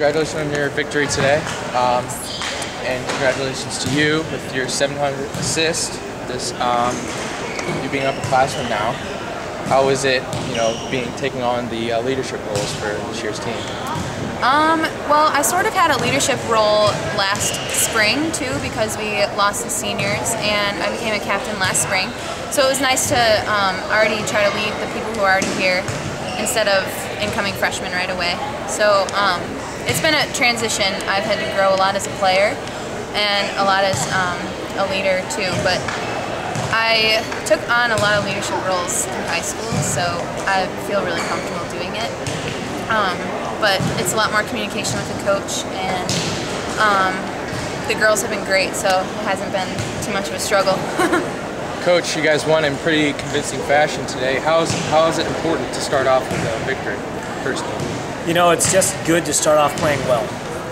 Congratulations on your victory today, and congratulations to you with your 700 assist. You being upperclassman now. How is it, taking on the leadership roles for this year's team? Well, I sort of had a leadership role last spring too, because we lost the seniors, and I became a captain last spring. So it was nice to already try to lead the people who are already here instead of incoming freshmen right away. So it's been a transition. I've had to grow a lot as a player and a lot as a leader too, but I took on a lot of leadership roles in high school, so I feel really comfortable doing it. But it's a lot more communication with the coach, and the girls have been great, so it hasn't been too much of a struggle. Coach, you guys won in pretty convincing fashion today. How is it important to start off with a victory, personally? It's just good to start off playing well,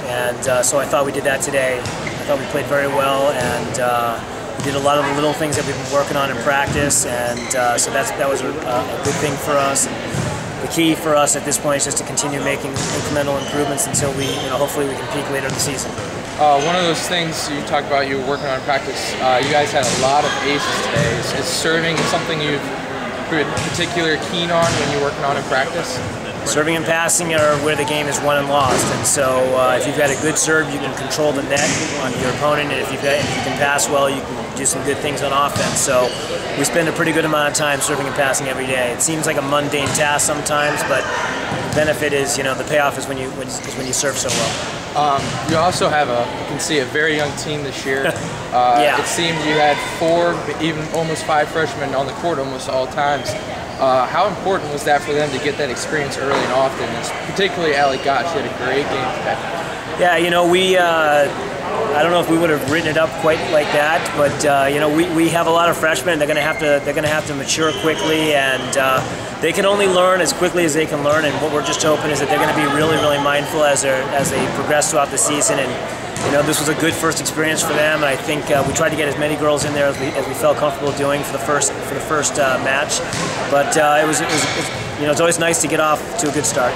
and so I thought we did that today. I thought we played very well, and we did a lot of the little things that we've been working on in practice, and so that was a good thing for us. The key for us at this point is just to continue making incremental improvements until we, hopefully we can peak later in the season. One of those things you talked about, you were working on in practice. You guys had a lot of aces today. Is serving something you've been particularly keen on when you're working on in practice? Serving and passing are where the game is won and lost, and so if you've got a good serve, you can control the net on your opponent, and if you can pass well, you can do some good things on offense. So we spend a pretty good amount of time serving and passing every day. It seems like a mundane task sometimes, but the benefit is, the payoff is when you serve so well. You also have you can see a very young team this year. Yeah. It seemed you had 4, even almost 5 freshmen on the court almost all times. How important was that for them to get that experience early and often? Particularly Allie Gott, she had a great game today. Yeah, I don't know if we would have written it up quite like that, but we have a lot of freshmen. They're going to have to mature quickly, and they can only learn as quickly as they can learn. And what we're just hoping is that they're going to be really, really mindful as they progress throughout the season. And this was a good first experience for them, and I think we tried to get as many girls in there as we felt comfortable doing for the first match. But it's always nice to get off to a good start.